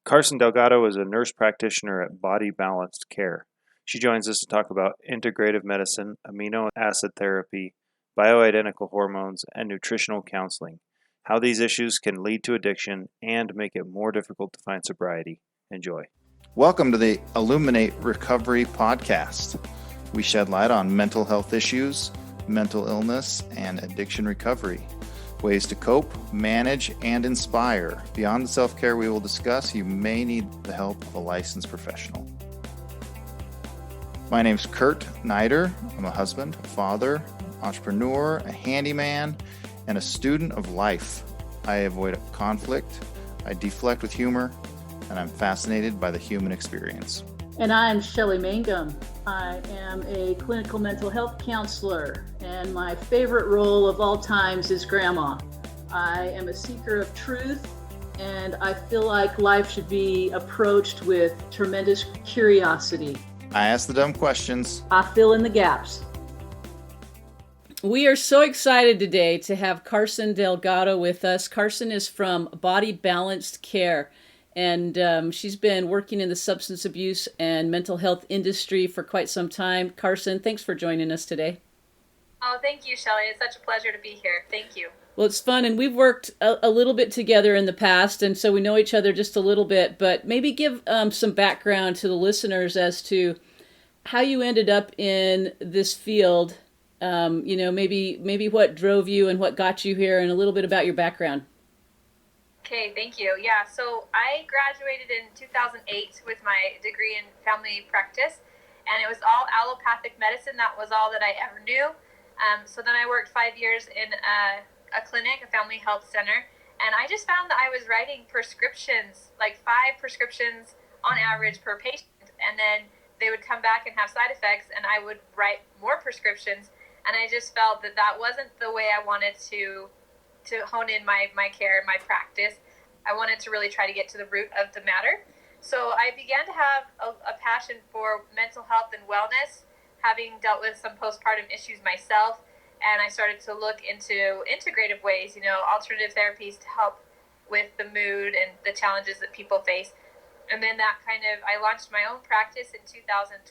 Karsen Delgado is a nurse practitioner at Body Balanced Care. She joins us to talk about integrative medicine, amino acid therapy, bioidentical hormones, and nutritional counseling, how these issues can lead to addiction and make it more difficult to find sobriety. Enjoy. Welcome to the Illuminate Recovery podcast. We shed light on mental health issues, mental illness, and addiction recovery. Ways to cope, manage, and inspire. Beyond the self-care we will discuss, you may need the help of a licensed professional. My name's Kurt Neider. I'm a husband, a father, entrepreneur, a handyman, and a student of life. I avoid conflict, I deflect with humor, and I'm fascinated by the human experience. And I'm Shelley Mangum. I am a clinical mental health counselor, and my favorite role of all times is grandma. I am a seeker of truth, and I feel like life should be approached with tremendous curiosity. I ask the dumb questions. I fill in the gaps. We are so excited today to have Karsen Delgado with us. Karsen is from Body Balanced Care. And she's been working in the substance abuse and mental health industry for quite some time. Karsen, thanks for joining us today. Oh, thank you, Shelley. It's such a pleasure to be here. Thank you. Well, it's fun, and we've worked a little bit together in the past, and so we know each other just a little bit, but maybe give some background to the listeners as to how you ended up in this field, maybe what drove you and what got you here, and a little bit about your background. Okay, thank you. Yeah, so I graduated in 2008 with my degree in family practice, and it was all allopathic medicine. That was all that I ever knew. So then I worked 5 years in a clinic, a family health center, and I just found that I was writing prescriptions, like 5 prescriptions on average per patient, and then they would come back and have side effects, and I would write more prescriptions, and I just felt that that wasn't the way I wanted to hone in my care and my practice. I wanted to really try to get to the root of the matter. So I began to have a passion for mental health and wellness, having dealt with some postpartum issues myself, and I started to look into integrative ways, alternative therapies to help with the mood and the challenges that people face. And then I launched my own practice in 2012,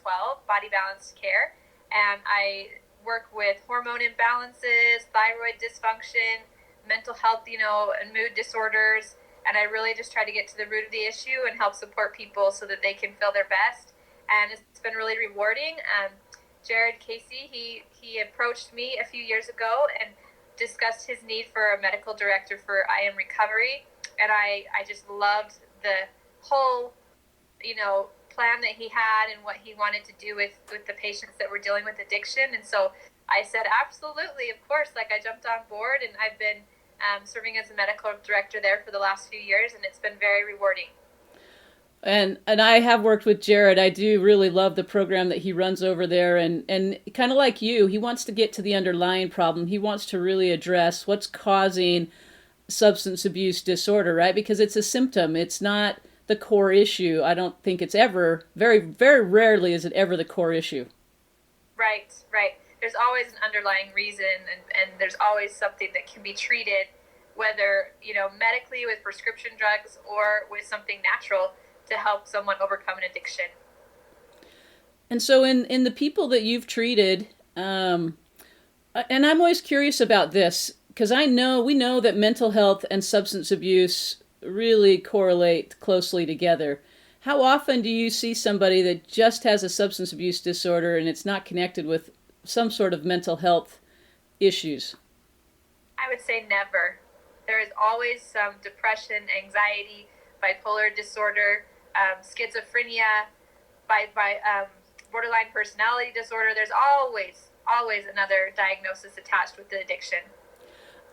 Body Balanced Care, and I work with hormone imbalances, thyroid dysfunction, mental health, and mood disorders. And I really just try to get to the root of the issue and help support people so that they can feel their best. And it's been really rewarding. Jared Casey, he approached me a few years ago and discussed his need for a medical director for I Am Recovery. And I just loved the whole, plan that he had and what he wanted to do with the patients that were dealing with addiction. And so I said, absolutely, of course. I jumped on board, and I've been serving as a medical director there for the last few years, and it's been very rewarding. And I have worked with Jared. I do really love the program that he runs over there, and kind of like you, he wants to get to the underlying problem. He wants to really address what's causing substance abuse disorder, right? Because it's a symptom. It's not the core issue. I don't think it's ever, very, very rarely is it ever the core issue. Right. There's always an underlying reason, and there's always something that can be treated, whether, medically with prescription drugs or with something natural to help someone overcome an addiction. And so in the people that you've treated, and I'm always curious about this, because we know that mental health and substance abuse really correlate closely together. How often do you see somebody that just has a substance abuse disorder and it's not connected with some sort of mental health issues? I would say never. There is always some depression, anxiety, bipolar disorder, schizophrenia, borderline personality disorder. There's always another diagnosis attached with the addiction.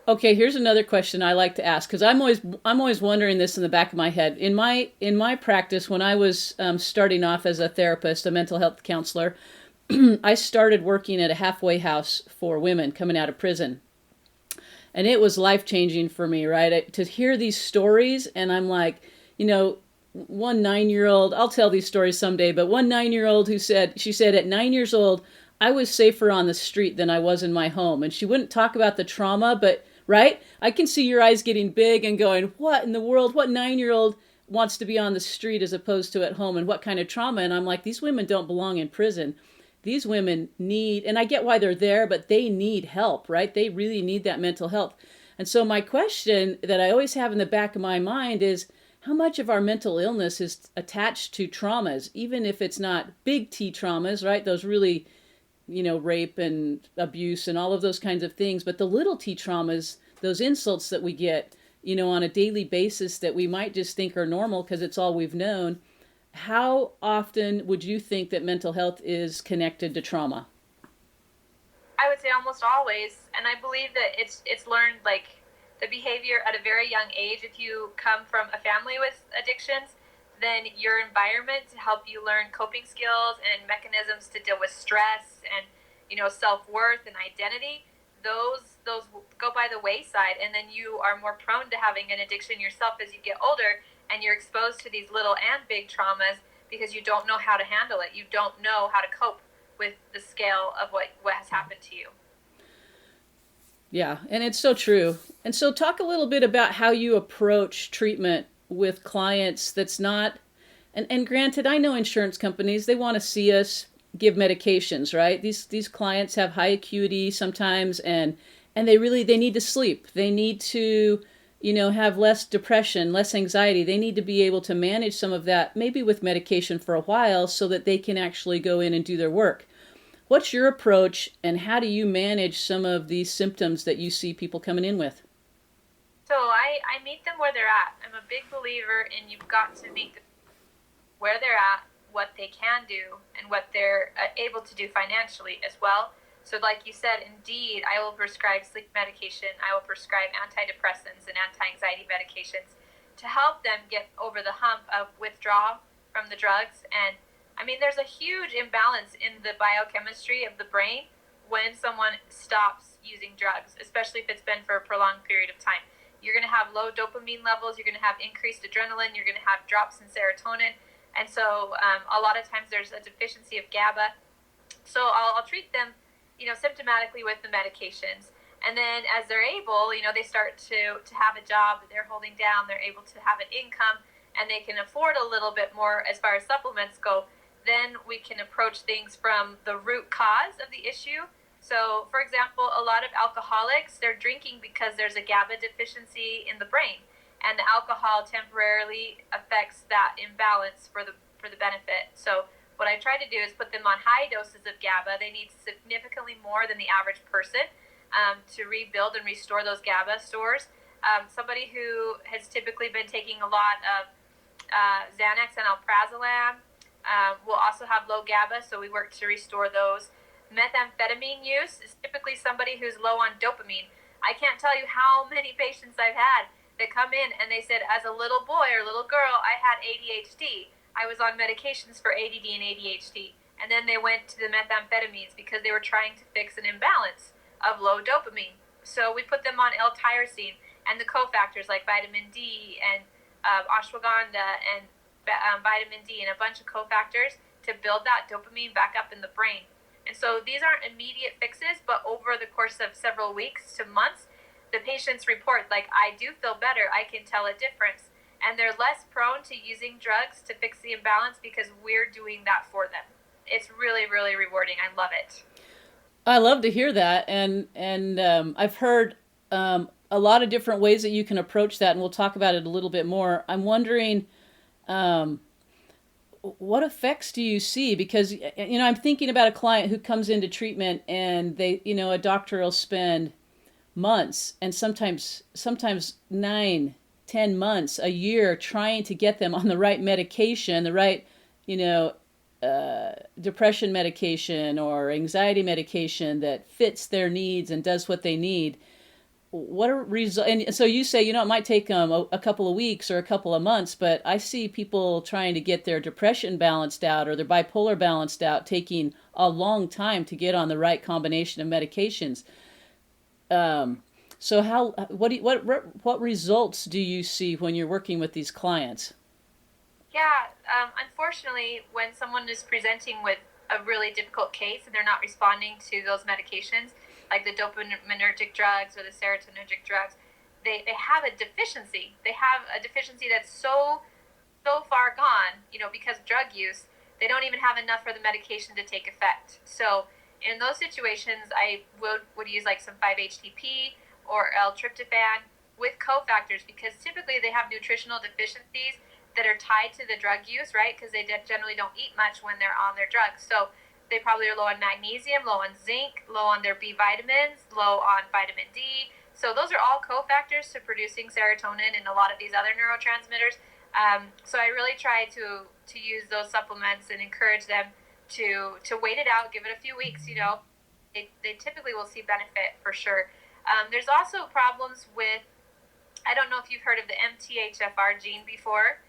Okay, here's another question I like to ask, because I'm always wondering this in the back of my head. In my practice, when I was starting off as a therapist, a mental health counselor, I started working at a halfway house for women coming out of prison. And it was life-changing for me, right? To hear these stories, and I'm like, one 9-year-old, I'll tell these stories someday, but one 9-year-old she said at 9 years old, I was safer on the street than I was in my home. And she wouldn't talk about the trauma, but, right? I can see your eyes getting big and going, what in the world? What 9-year-old wants to be on the street as opposed to at home, and what kind of trauma. And I'm like, these women don't belong in prison. These women need, and I get why they're there, but they need help, right? They really need that mental health. And so my question that I always have in the back of my mind is, how much of our mental illness is attached to traumas, even if it's not big T traumas, right? Those really, rape and abuse and all of those kinds of things. But the little T traumas, those insults that we get, on a daily basis that we might just think are normal because it's all we've known. How often would you think that mental health is connected to trauma? I would say almost always. And I believe that it's learned, like, the behavior at a very young age. If you come from a family with addictions, then your environment to help you learn coping skills and mechanisms to deal with stress and, self-worth and identity, those go by the wayside, and then you are more prone to having an addiction yourself as you get older, and you're exposed to these little and big traumas because you don't know how to handle it. You don't know how to cope with the scale of what has happened to you. Yeah, and it's so true. And so talk a little bit about how you approach treatment with clients that's not, and granted, I know insurance companies, they want to see us give medications, right? These clients have high acuity sometimes, and they need to sleep. They need to, have less depression, less anxiety. They need to be able to manage some of that, maybe with medication for a while, so that they can actually go in and do their work. What's your approach, and how do you manage some of these symptoms that you see people coming in with? So I meet them where they're at. I'm a big believer in you've got to meet them where they're at, what they can do, and what they're able to do financially as well. So like you said, indeed, I will prescribe sleep medication. I will prescribe antidepressants and anti-anxiety medications to help them get over the hump of withdrawal from the drugs. And there's a huge imbalance in the biochemistry of the brain when someone stops using drugs, especially if it's been for a prolonged period of time. You're going to have low dopamine levels. You're going to have increased adrenaline. You're going to have drops in serotonin. And so a lot of times there's a deficiency of GABA. So I'll treat them, symptomatically with the medications. And then as they're able, they start to have a job that they're holding down. They're able to have an income, and they can afford a little bit more as far as supplements go. Then we can approach things from the root cause of the issue. So, for example, a lot of alcoholics, they're drinking because there's a GABA deficiency in the brain, and the alcohol temporarily affects that imbalance for the benefit. So what I try to do is put them on high doses of GABA. They need significantly more than the average person to rebuild and restore those GABA stores. Somebody who has typically been taking a lot of Xanax and alprazolam will also have low GABA, so we work to restore those. Methamphetamine use is typically somebody who's low on dopamine. I can't tell you how many patients I've had that come in and they said, as a little boy or little girl, I had ADHD. I was on medications for ADD and ADHD. And then they went to the methamphetamines because they were trying to fix an imbalance of low dopamine. So we put them on L-tyrosine and the cofactors like vitamin D and ashwagandha and vitamin D and a bunch of cofactors to build that dopamine back up in the brain. And so these aren't immediate fixes, but over the course of several weeks to months, the patients report, like, I do feel better, I can tell a difference. And they're less prone to using drugs to fix the imbalance because we're doing that for them. It's really, really rewarding. I love it. I love to hear that. And I've heard a lot of different ways that you can approach that, and we'll talk about it a little bit more. I'm wondering, what effects do you see? Because, I'm thinking about a client who comes into treatment and they, a doctor will spend months and sometimes 9, 10 months, a year trying to get them on the right medication, the right, depression medication or anxiety medication that fits their needs and does what they need. What a result. And so you say, it might take them a couple of weeks or a couple of months, but I see people trying to get their depression balanced out or their bipolar balanced out, taking a long time to get on the right combination of medications. So what results do you see when you're working with these clients? Yeah, unfortunately, when someone is presenting with a really difficult case and they're not responding to those medications, like the dopaminergic drugs or the serotonergic drugs, they have a deficiency. They have a deficiency that's so so far gone, because of drug use, they don't even have enough for the medication to take effect. So in those situations, I would use like some 5-HTP or L-tryptophan with cofactors, because typically they have nutritional deficiencies that are tied to the drug use, right? Because they generally don't eat much when they're on their drugs. So they probably are low on magnesium, low on zinc, low on their B vitamins, low on vitamin D. So those are all cofactors to producing serotonin and a lot of these other neurotransmitters. So I really try to use those supplements and encourage them to wait it out, give it a few weeks. They typically will see benefit for sure. There's also problems with, I don't know if you've heard of the MTHFR gene before.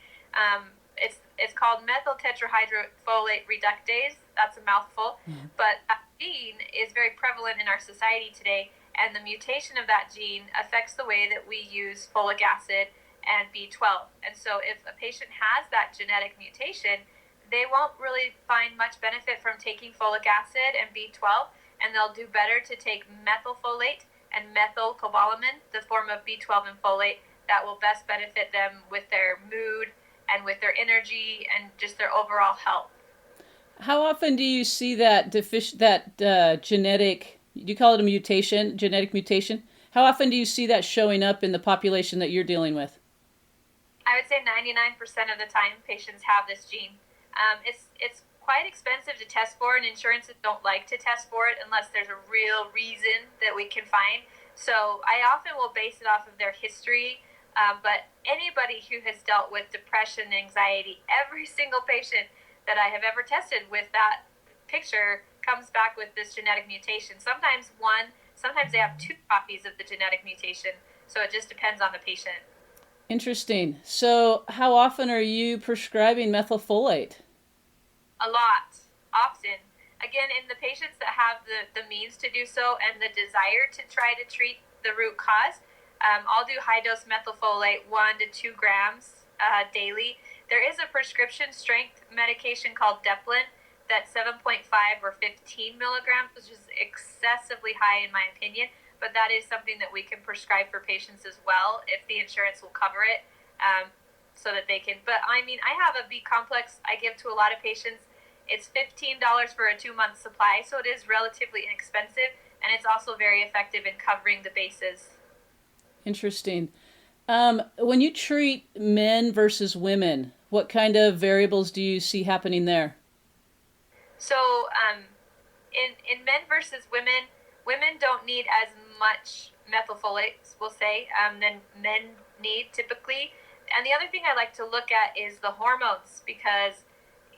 It's called methyl tetrahydrofolate reductase. That's a mouthful, but that gene is very prevalent in our society today, and the mutation of that gene affects the way that we use folic acid and B12. And so if a patient has that genetic mutation, they won't really find much benefit from taking folic acid and B12, and they'll do better to take methylfolate and methylcobalamin, the form of B12 and folate that will best benefit them with their mood and with their energy and just their overall health. How often do you see that genetic, do you call it a mutation, genetic mutation? How often do you see that showing up in the population that you're dealing with? I would say 99% of the time patients have this gene. It's quite expensive to test for, and insurances don't like to test for it unless there's a real reason that we can find. So I often will base it off of their history, but anybody who has dealt with depression, anxiety, every single patient that I have ever tested with that picture comes back with this genetic mutation. Sometimes one, sometimes they have 2 copies of the genetic mutation. So it just depends on the patient. Interesting. So how often are you prescribing methylfolate? A lot, often. Again, in the patients that have the means to do so and the desire to try to treat the root cause, I'll do high-dose methylfolate, 1 to 2 grams daily. There is a prescription strength medication called Deplin that's 7.5 or 15 milligrams, which is excessively high in my opinion, but that is something that we can prescribe for patients as well if the insurance will cover it, so that they can. But I mean, I have a B complex I give to a lot of patients. It's $15 for a 2-month supply, so it is relatively inexpensive, and it's also very effective in covering the bases. Interesting. When you treat men versus women, what kind of variables do you see happening there? So in men versus women, women don't need as much methylfolate, we'll say, than men need typically. And the other thing I like to look at is the hormones, because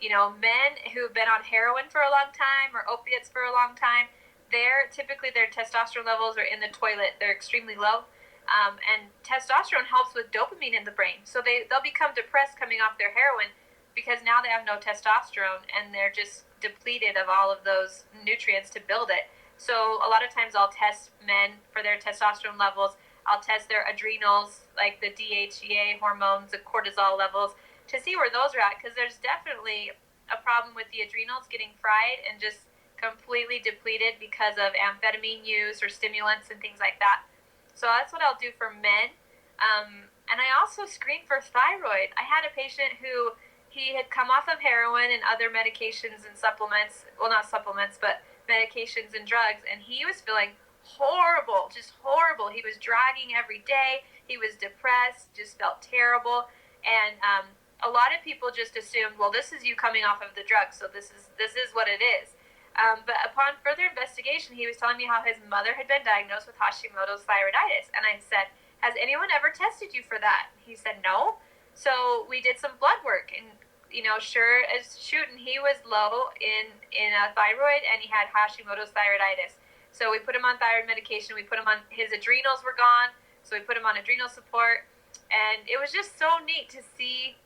men who've been on heroin for a long time or opiates for a long time, typically their testosterone levels are in the toilet. They're extremely low. And testosterone helps with dopamine in the brain. So they'll become depressed coming off their heroin because now they have no testosterone and they're just depleted of all of those nutrients to build it. So a lot of times I'll test men for their testosterone levels. I'll test their adrenals, like the DHEA hormones, the cortisol levels, to see where those are at, because there's definitely a problem with the adrenals getting fried and just completely depleted because of amphetamine use or stimulants and things like that. So that's what I'll do for men. And I also screen for thyroid. I had a patient who he had come off of heroin and other medications and supplements, well, not supplements, but medications and drugs, and he was feeling horrible, just horrible. He was dragging every day. He was depressed, just felt terrible. And a lot of people just assumed, well, this is you coming off of the drugs, so this is what it is. But upon further investigation, he was telling me how his mother had been diagnosed with Hashimoto's thyroiditis. And I said, has anyone ever tested you for that? He said, no. So we did some blood work, and sure as shooting, he was low in a thyroid, and he had Hashimoto's thyroiditis. So we put him on thyroid medication. We put him on, his adrenals were gone, so we put him on adrenal support. And it was just so neat to see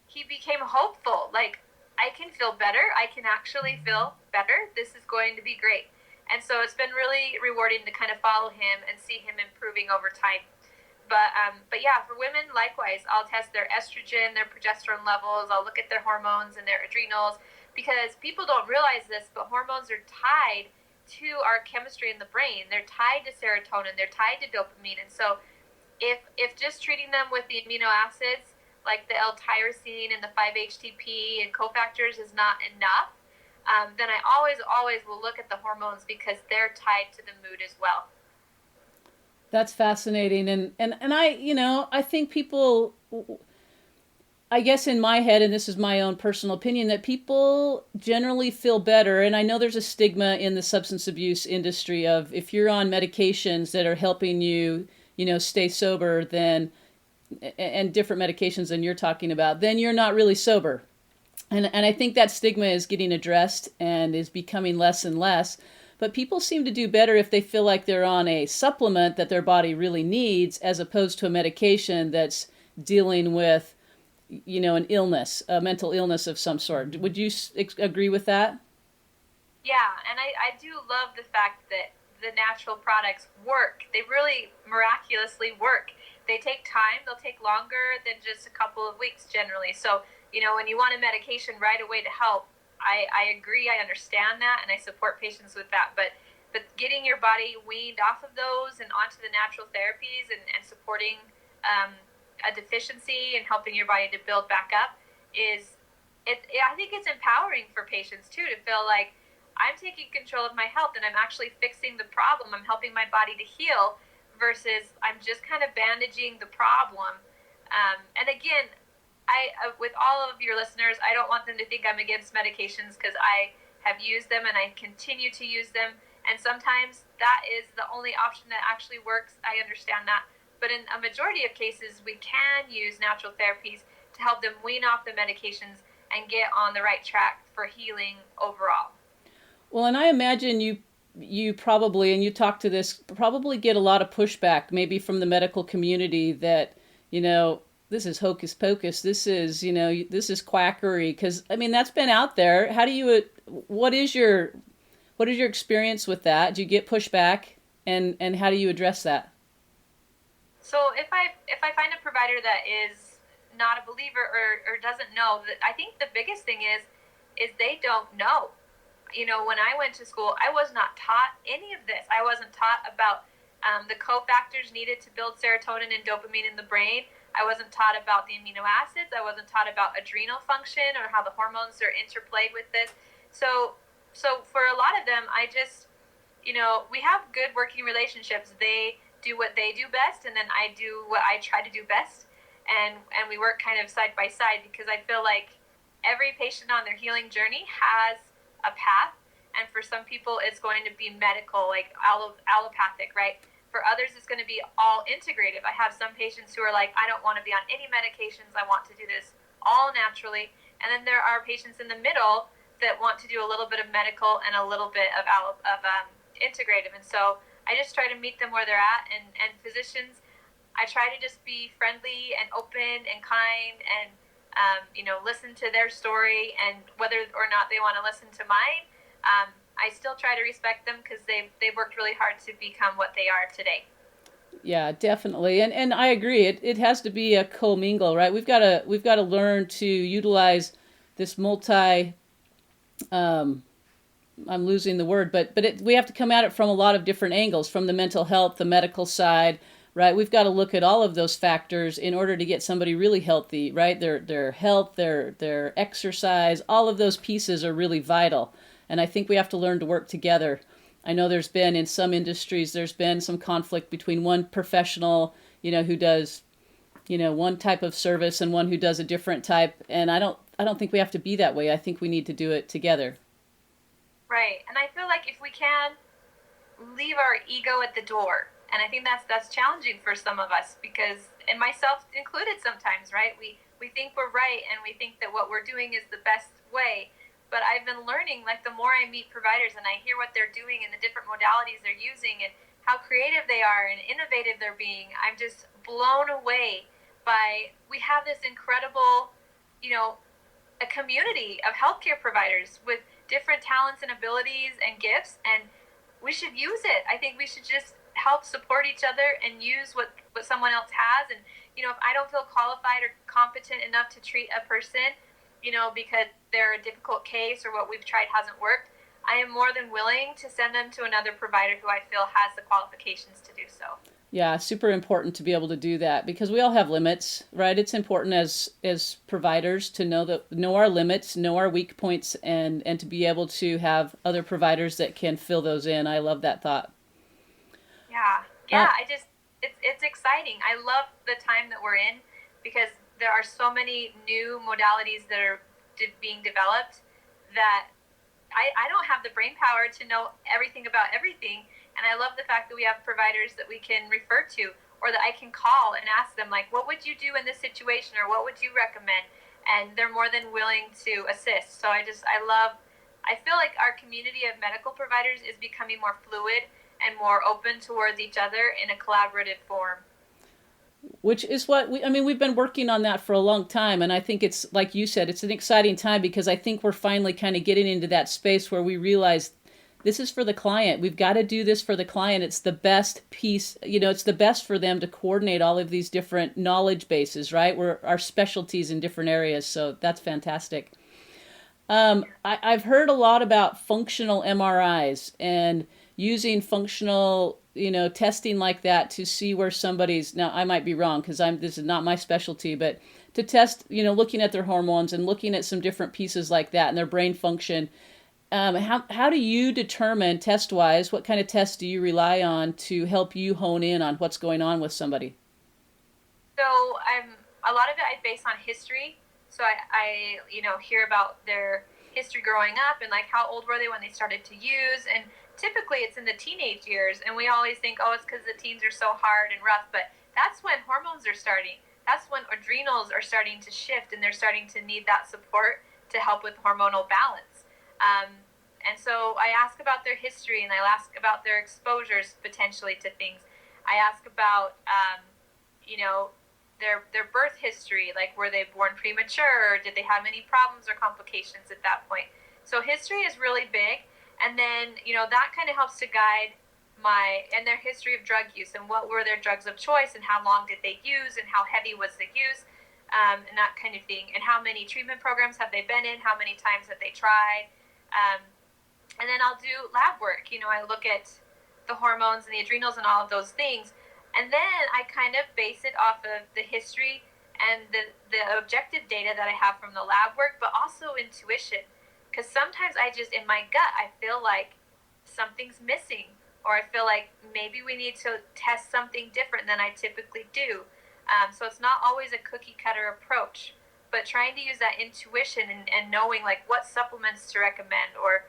he became hopeful. Like, I can feel better. I can actually feel better. This is going to be great. And so it's been really rewarding to kind of follow him and see him improving over time. But yeah, for women, likewise, I'll test their estrogen, their progesterone levels. I'll look at their hormones and their adrenals, because people don't realize this, but hormones are tied to our chemistry in the brain. They're tied to serotonin. They're tied to dopamine. And so if just treating them with the amino acids, like the L-tyrosine and the 5-HTP and cofactors is not enough, then I always will look at the hormones because they're tied to the mood as well. That's fascinating. And I think people, I guess in my head, and this is my own personal opinion, that people generally feel better. And I know there's a stigma in the substance abuse industry of if you're on medications that are helping you, stay sober, then, and different medications than you're talking about, then you're not really sober. And I think that stigma is getting addressed and is becoming less and less. But people seem to do better if they feel like they're on a supplement that their body really needs, as opposed to a medication that's dealing with, an illness, a mental illness of some sort. Would you agree with that? Yeah, and I do love the fact that the natural products work. They really miraculously work. They take time. They'll take longer than just a couple of weeks generally. So, when you want a medication right away to help, I agree, I understand that, and I support patients with that. But getting your body weaned off of those and onto the natural therapies and supporting a deficiency and helping your body to build back up I think it's empowering for patients too, to feel like I'm taking control of my health and I'm actually fixing the problem. I'm helping my body to heal versus I'm just kind of bandaging the problem. And again, with all of your listeners, I don't want them to think I'm against medications, because I have used them and I continue to use them. And sometimes that is the only option that actually works. I understand that. But in a majority of cases, we can use natural therapies to help them wean off the medications and get on the right track for healing overall. Well, and I imagine you probably, and you talk to this, probably get a lot of pushback, maybe from the medical community, that, this is hocus pocus. This is, this is quackery. Because, that's been out there. What is your experience with that? Do you get pushback, and how do you address that? So if I find a provider that is not a believer or doesn't know, that I think the biggest thing is they don't know. When I went to school, I was not taught any of this. I wasn't taught about the cofactors needed to build serotonin and dopamine in the brain. I wasn't taught about the amino acids. I wasn't taught about adrenal function or how the hormones are interplayed with this. So for a lot of them, I just, we have good working relationships. They do what they do best, and then I do what I try to do best. And we work kind of side by side, because I feel like every patient on their healing journey has a path. And for some people, it's going to be medical, like allopathic, right? For others, it's going to be all integrative. I have some patients who are like, I don't want to be on any medications. I want to do this all naturally. And then there are patients in the middle that want to do a little bit of medical and a little bit of integrative. And so I just try to meet them where they're at. And physicians, I try to just be friendly and open and kind and, listen to their story. And whether or not they want to listen to mine, I still try to respect them, because they've worked really hard to become what they are today. Yeah, definitely. And I agree. It has to be a commingle, right? We've got to learn to utilize this I'm losing the word, but we have to come at it from a lot of different angles, from the mental health, the medical side, right? We've got to look at all of those factors in order to get somebody really healthy, right? Their health, their exercise, all of those pieces are really vital. And I think we have to learn to work together. I know there's been, in some industries, there's been some conflict between one professional, who does, one type of service and one who does a different type. And I don't think we have to be that way. I think we need to do it together. Right. And I feel like if we can leave our ego at the door, and I think that's challenging for some of us, because, and myself included sometimes, right? We think we're right, and we think that what we're doing is the best way. But I've been learning, like, the more I meet providers and I hear what they're doing and the different modalities they're using and how creative they are and innovative they're being, I'm just blown away by, we have this incredible, a community of healthcare providers with different talents and abilities and gifts, and we should use it. I think we should just help support each other and use what someone else has. And, if I don't feel qualified or competent enough to treat a person, because they're a difficult case or what we've tried hasn't worked, I am more than willing to send them to another provider who I feel has the qualifications to do so. Yeah, super important to be able to do that because we all have limits, right? It's important as providers to know our limits, know our weak points, and to be able to have other providers that can fill those in. I love that thought. Yeah, Uh, yeah. It's exciting. I love the time that we're in because there are so many new modalities that are being developed that I don't have the brain power to know everything about everything. And I love the fact that we have providers that we can refer to or that I can call and ask them, like, what would you do in this situation or what would you recommend? And they're more than willing to assist. So I feel like our community of medical providers is becoming more fluid and more open towards each other in a collaborative form. which is what I mean, we've been working on that for a long time. And I think it's, like you said, it's an exciting time because I think we're finally kind of getting into that space where we realize this is for the client. We've got to do this for the client. It's the best piece, it's the best for them to coordinate all of these different knowledge bases, right? We're our specialties in different areas. So that's fantastic. I've heard a lot about functional MRIs and using functional, testing like that to see where somebody's. Now, I might be wrong because this is not my specialty, but to test, looking at their hormones and looking at some different pieces like that and their brain function. How do you determine test wise? What kind of tests do you rely on to help you hone in on what's going on with somebody? So I'm a lot of it I base on history. So I hear about their history growing up and like how old were they when they started to use, and typically it's in the teenage years, and we always think, oh, it's because the teens are so hard and rough, but that's when hormones are starting. That's when adrenals are starting to shift and they're starting to need that support to help with hormonal balance. And so I ask about their history and I ask about their exposures potentially to things. I ask about, their birth history, like were they born premature or did they have any problems or complications at that point. So history is really big. And then, that kind of helps to guide and their history of drug use and what were their drugs of choice and how long did they use and how heavy was the use, and that kind of thing. And how many treatment programs have they been in? How many times have they tried? And then I'll do lab work. I look at the hormones and the adrenals and all of those things. And then I kind of base it off of the history and the objective data that I have from the lab work, but also intuition. Because sometimes in my gut, I feel like something's missing, or I feel like maybe we need to test something different than I typically do. So it's not always a cookie cutter approach, but trying to use that intuition and knowing like what supplements to recommend or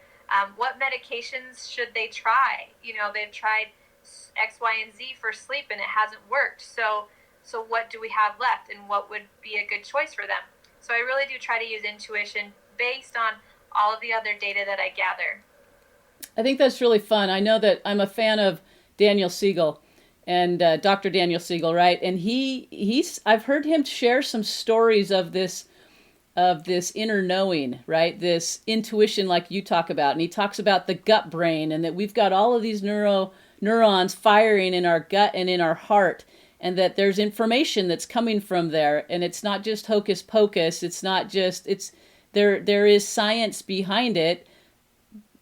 what medications should they try. They've tried X, Y, and Z for sleep and it hasn't worked. So what do we have left and what would be a good choice for them? So I really do try to use intuition based on all of the other data that I gather. I think that's really fun. I know that I'm a fan of Daniel Siegel and Dr. Daniel Siegel, right? And I've heard him share some stories of this inner knowing, right? This intuition like you talk about. And he talks about the gut brain and that we've got all of these neurons firing in our gut and in our heart, and that there's information that's coming from there. And it's not just hocus pocus. There is science behind it,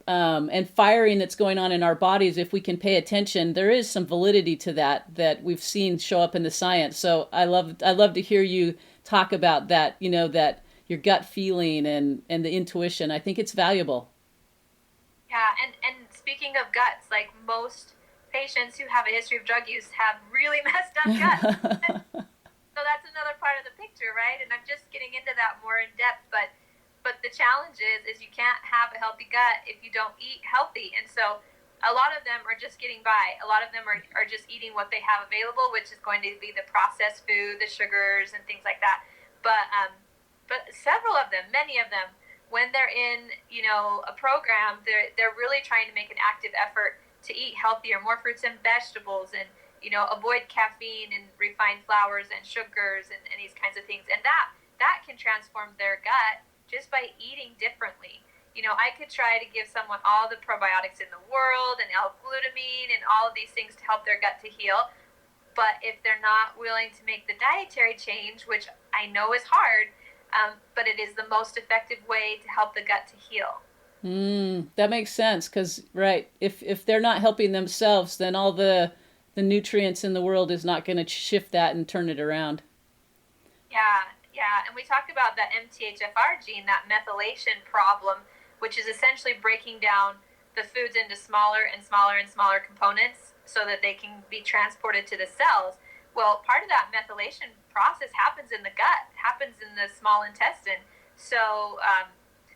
and firing that's going on in our bodies. If we can pay attention, there is some validity to that we've seen show up in the science. So I love to hear you talk about that, that your gut feeling and the intuition. I think it's valuable. Yeah, and speaking of guts, like most patients who have a history of drug use have really messed up guts. So that's another part of the picture, right? And I'm just getting into that more in depth, but the challenge is you can't have a healthy gut if you don't eat healthy. And so a lot of them are just getting by. A lot of them are just eating what they have available, which is going to be the processed food, the sugars, and things like that. But several of them, many of them, when they're in, a program, they're really trying to make an active effort to eat healthier, more fruits and vegetables, and, avoid caffeine and refined flours and sugars and these kinds of things. And that can transform their gut just by eating differently. I could try to give someone all the probiotics in the world and L-glutamine and all of these things to help their gut to heal. But if they're not willing to make the dietary change, which I know is hard, but it is the most effective way to help the gut to heal. That makes sense because, right, if they're not helping themselves, then all the the nutrients in the world is not going to shift that and turn it around. Yeah, yeah. And we talked about that MTHFR gene, that methylation problem, which is essentially breaking down the foods into smaller and smaller and smaller components so that they can be transported to the cells. Well, part of that methylation process happens in the gut, happens in the small intestine. So,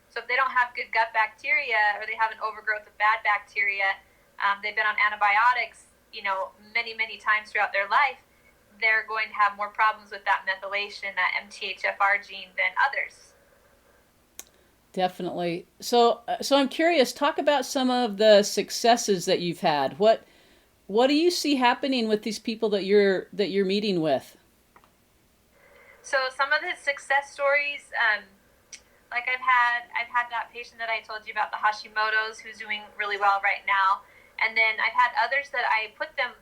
so if they don't have good gut bacteria or they have an overgrowth of bad bacteria, they've been on antibiotics, many, many times throughout their life, they're going to have more problems with that methylation, that MTHFR gene, than others. Definitely. So I'm curious. Talk about some of the successes that you've had. What do you see happening with these people that you're meeting with? So some of the success stories, like I've had that patient that I told you about, the Hashimoto's, who's doing really well right now. And then I've had others that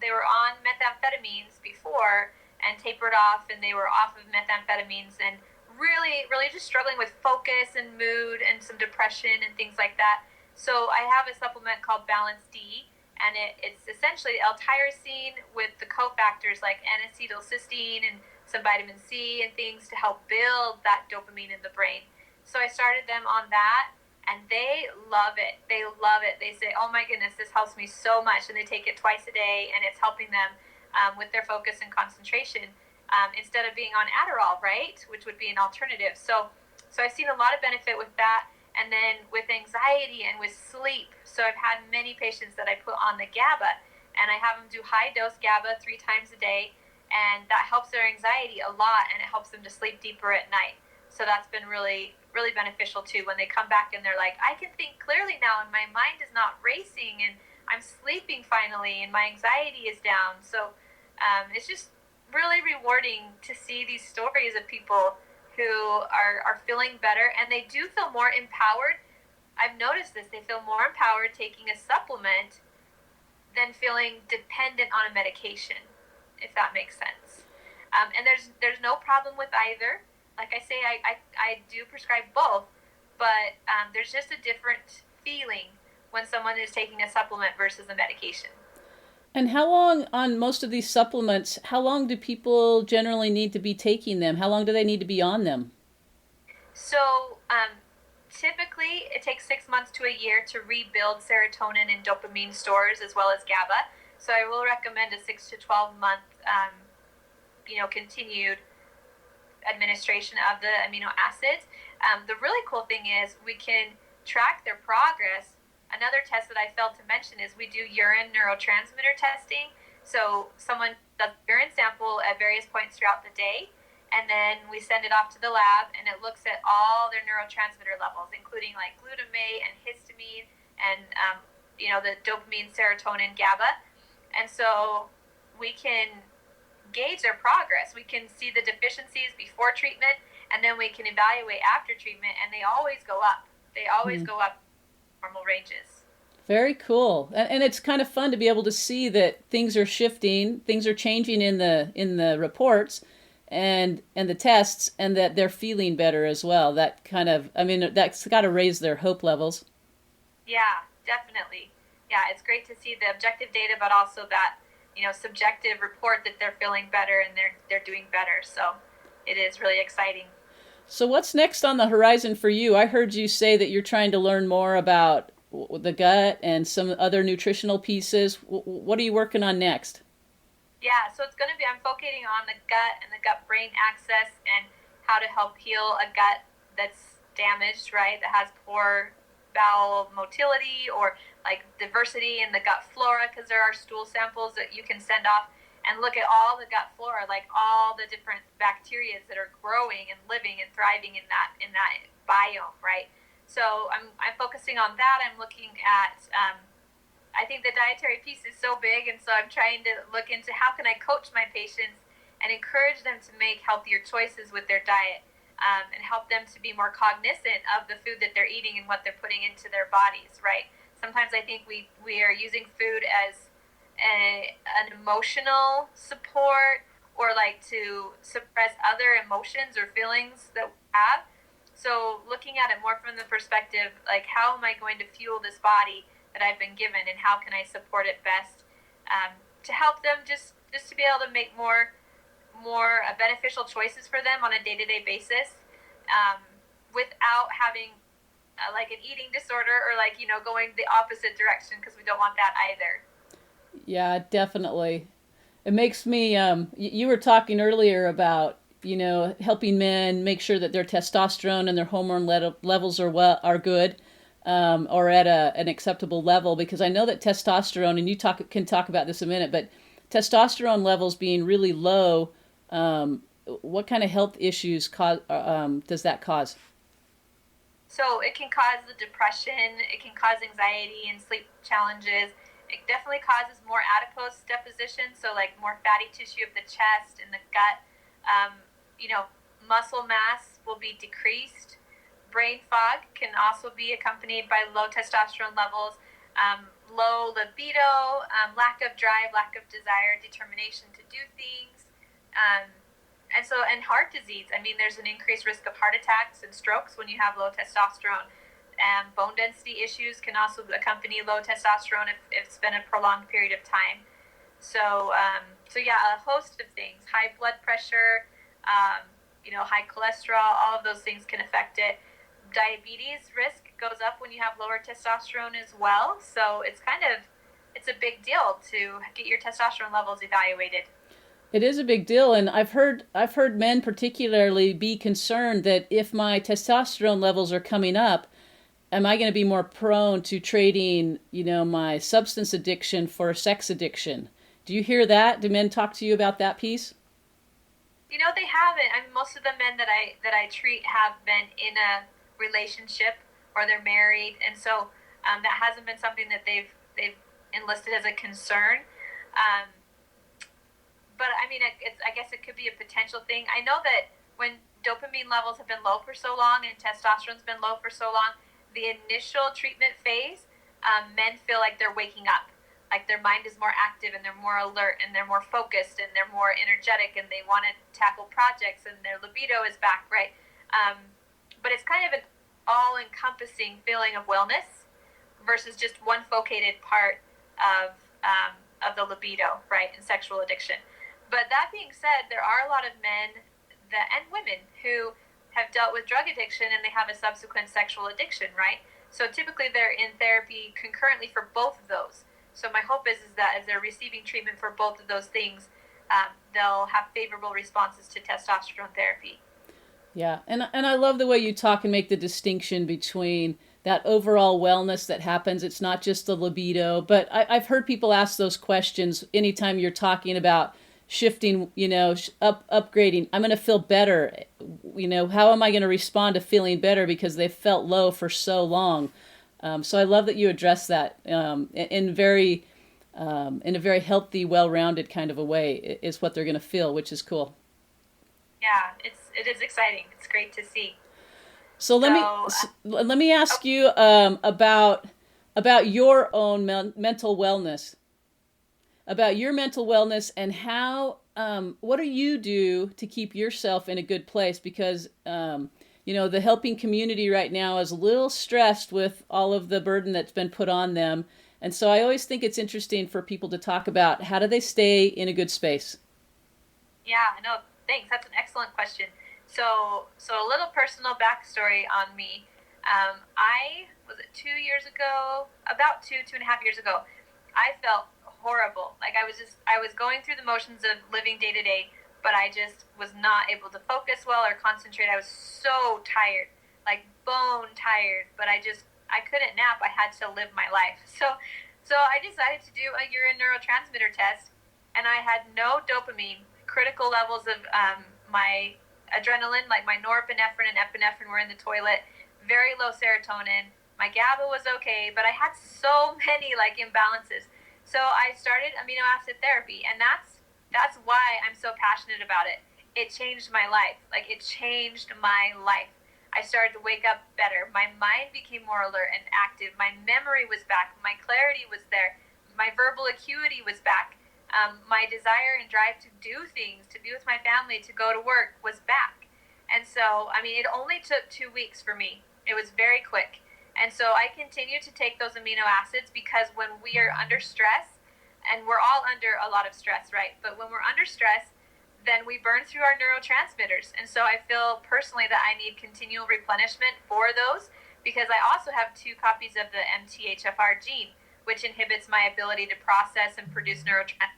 they were on methamphetamines before and tapered off, and they were off of methamphetamines and really, really just struggling with focus and mood and some depression and things like that. So I have a supplement called Balance D, and it's essentially L-tyrosine with the cofactors like N-acetylcysteine and some vitamin C and things to help build that dopamine in the brain. So I started them on that, and they love it. They love it. They say, oh my goodness, this helps me so much. And they take it twice a day, and it's helping them with their focus and concentration instead of being on Adderall, right? Which would be an alternative. So I've seen a lot of benefit with that. And then with anxiety and with sleep. So I've had many patients that I put on the GABA, and I have them do high dose GABA 3 times a day. And that helps their anxiety a lot, and it helps them to sleep deeper at night. So that's been really, really beneficial too. When they come back and they're like, I can think clearly now, and my mind is not racing, and I'm sleeping finally, and my anxiety is down. So it's just really rewarding to see these stories of people who are feeling better, and they do feel more empowered. I've noticed this. They feel more empowered taking a supplement than feeling dependent on a medication, if that makes sense. And there's no problem with either. Like I say, I do prescribe both, but there's just a different feeling when someone is taking a supplement versus a medication. And how long on most of these supplements, how long do people generally need to be taking them? How long do they need to be on them? So typically it takes 6 months to a year to rebuild serotonin and dopamine stores as well as GABA. So I will recommend a 6 to 12 month, continued administration of the amino acids. The really cool thing is we can track their progress. Another test that I failed to mention is we do urine neurotransmitter testing. So someone does a urine sample at various points throughout the day, and then we send it off to the lab, and it looks at all their neurotransmitter levels, including like glutamate and histamine and the dopamine, serotonin, GABA. And so we can gauge their progress. We can see the deficiencies before treatment, and then we can evaluate after treatment, and they always go up. They always go up normal ranges. Very cool. And it's kind of fun to be able to see that things are shifting, things are changing in the reports and the tests, and that they're feeling better as well. That kind of, that's got to raise their hope levels. Yeah, definitely. Yeah, it's great to see the objective data, but also that, subjective report that they're feeling better and they're doing better. So it is really exciting. So what's next on the horizon for you? I heard you say that you're trying to learn more about the gut and some other nutritional pieces. What are you working on next? Yeah, so I'm focusing on the gut and the gut-brain axis and how to help heal a gut that's damaged, right, that has poor bowel motility or like diversity in the gut flora, because there are stool samples that you can send off and look at all the gut flora, like all the different bacteria that are growing and living and thriving in that biome, right? So I'm focusing on that. I'm looking at, I think the dietary piece is so big, and so I'm trying to look into how can I coach my patients and encourage them to make healthier choices with their diet, and help them to be more cognizant of the food that they're eating and what they're putting into their bodies, right? Sometimes I think we are using food as an emotional support, or like to suppress other emotions or feelings that we have. So looking at it more from the perspective, like, how am I going to fuel this body that I've been given, and how can I support it best to help them just to be able to make more beneficial choices for them on a day-to-day basis, without having like an eating disorder or like, going the opposite direction, because we don't want that either. Yeah, definitely. It makes me, you were talking earlier about, helping men make sure that their testosterone and their hormone levels are good, or at an acceptable level, because I know that testosterone, and you can talk about this in a minute, but testosterone levels being really low, what kind of health issues does that cause? So it can cause the depression, it can cause anxiety and sleep challenges. It definitely causes more adipose deposition, so like more fatty tissue of the chest and the gut. Muscle mass will be decreased. Brain fog can also be accompanied by low testosterone levels, low libido, lack of drive, lack of desire, determination to do things. And heart disease. I mean, there's an increased risk of heart attacks and strokes when you have low testosterone. Bone density issues can also accompany low testosterone if it's been a prolonged period of time. So yeah, a host of things. High blood pressure, high cholesterol, all of those things can affect it. Diabetes risk goes up when you have lower testosterone as well. So it's a big deal to get your testosterone levels evaluated. It is a big deal, and I've heard men particularly be concerned that if my testosterone levels are coming up, am I going to be more prone to trading, my substance addiction for sex addiction? Do you hear that? Do men talk to you about that piece? They haven't. I mean, most of the men that I treat have been in a relationship or they're married, and so that hasn't been something that they've enlisted as a concern. But I mean, I guess it could be a potential thing. I know that when dopamine levels have been low for so long and testosterone's been low for so long, the initial treatment phase, men feel like they're waking up, like their mind is more active and they're more alert and they're more focused and they're more energetic and they want to tackle projects and their libido is back, right? But it's kind of an all-encompassing feeling of wellness versus just one focated part of the libido, right, and sexual addiction. But that being said, there are a lot of men and women who have dealt with drug addiction and they have a subsequent sexual addiction, right? So typically they're in therapy concurrently for both of those. So my hope is that as they're receiving treatment for both of those things, they'll have favorable responses to testosterone therapy. Yeah, and I love the way you talk and make the distinction between that overall wellness that happens. It's not just the libido, but I've heard people ask those questions anytime you're talking about shifting, upgrading. I'm going to feel better. How am I going to respond to feeling better because they felt low for so long? So I love that you address that in a very healthy, well-rounded kind of a way is what they're going to feel, which is cool. Yeah, it is exciting. It's great to see. So let me ask you about your own mental wellness. About your mental wellness and how, what do you do to keep yourself in a good place? Because, the helping community right now is a little stressed with all of the burden that's been put on them. And so I always think it's interesting for people to talk about how do they stay in a good space? Yeah, no, thanks. That's an excellent question. So a little personal backstory on me. Was it 2 years ago? About 2.5 years ago, I felt horrible. Like I was going through the motions of living day to day, but I just was not able to focus well or concentrate. I was so tired, like bone tired, but I couldn't nap. I had to live my life. So I decided to do a urine neurotransmitter test, and I had no dopamine. Critical levels of my adrenaline, like my norepinephrine and epinephrine, were in the toilet. Very low serotonin. My GABA was okay, but I had so many imbalances. So I started amino acid therapy, and that's why I'm so passionate about it. It changed my life. It changed my life. I started to wake up better. My mind became more alert and active. My memory was back. My clarity was there. My verbal acuity was back. My desire and drive to do things, to be with my family, to go to work was back. And so, it only took 2 weeks for me. It was very quick. And so I continue to take those amino acids because when we are under stress and we're all under a lot of stress, right? But when we're under stress, then we burn through our neurotransmitters. And so I feel personally that I need continual replenishment for those, because I also have 2 copies of the MTHFR gene, which inhibits my ability to process and produce neurotransmitters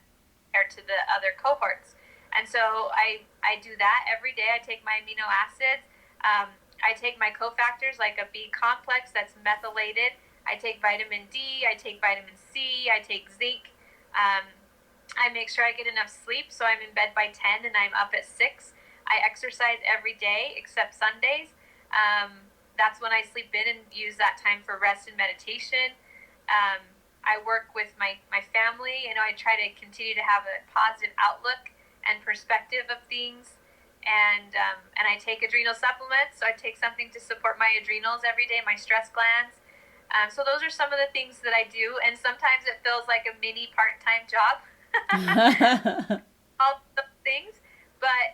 compared to the other cohorts. And so I do that every day. I take my amino acids. I take my cofactors like a B complex that's methylated. I take vitamin D. I take vitamin C. I take zinc. I make sure I get enough sleep, so I'm in bed by 10 and I'm up at 6. I exercise every day except Sundays. That's when I sleep in and use that time for rest and meditation. I work with my family. I try to continue to have a positive outlook and perspective of things. And I take adrenal supplements, so I take something to support my adrenals every day, my stress glands. So those are some of the things that I do, and sometimes it feels like a mini part-time job. All those things, but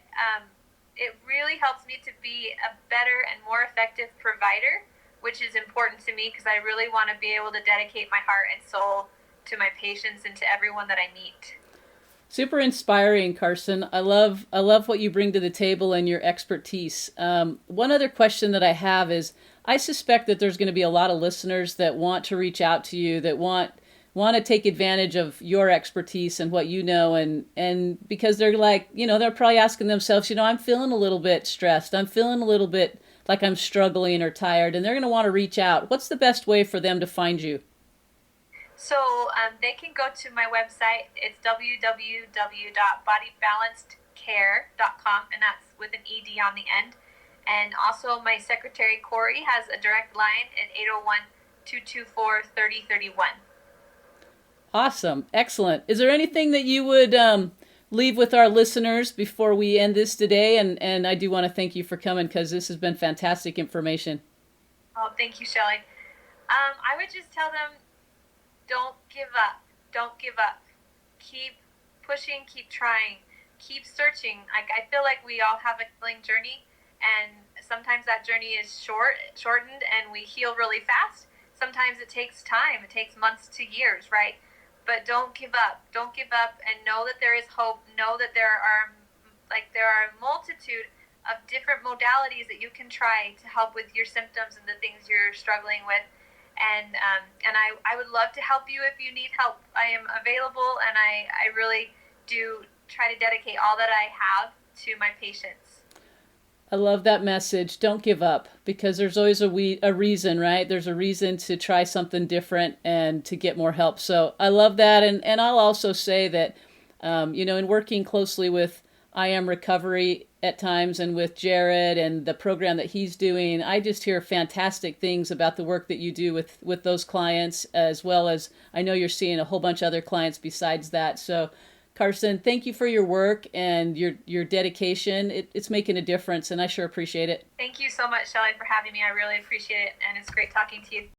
it really helps me to be a better and more effective provider, which is important to me because I really want to be able to dedicate my heart and soul to my patients and to everyone that I meet. Super inspiring, Karsen. I love what you bring to the table and your expertise. One other question that I have is, I suspect that there's going to be a lot of listeners that want to reach out to you, that want to take advantage of your expertise and what you know, and because they're like, they're probably asking themselves, I'm feeling a little bit stressed, I'm feeling a little bit like I'm struggling or tired, and they're going to want to reach out. What's the best way for them to find you? So they can go to my website. It's www.bodybalancedcare.com, and that's with an ED on the end. And also my secretary, Corey, has a direct line at 801-224-3031. Awesome. Excellent. Is there anything that you would leave with our listeners before we end this today? And I do want to thank you for coming, because this has been fantastic information. Oh, thank you, Shelley. I would just tell them, don't give up. Don't give up. Keep pushing, keep trying, keep searching. I feel like we all have a healing journey, and sometimes that journey is shortened, and we heal really fast. Sometimes it takes time. It takes months to years, right? But don't give up. Don't give up, and know that there is hope. Know that there are a multitude of different modalities that you can try to help with your symptoms and the things you're struggling with. And I would love to help you if you need help. I am available, and I really do try to dedicate all that I have to my patients. I love that message. Don't give up, because there's always a reason, right? There's a reason to try something different and to get more help. So I love that. And I'll also say that, in working closely with I Am Recovery at times, and with Jared and the program that he's doing, I just hear fantastic things about the work that you do with those clients, as well as I know you're seeing a whole bunch of other clients besides that. So Karsen, thank you for your work and your dedication. It's making a difference, and I sure appreciate it. Thank you so much, Shelley, for having me. I really appreciate it, and it's great talking to you.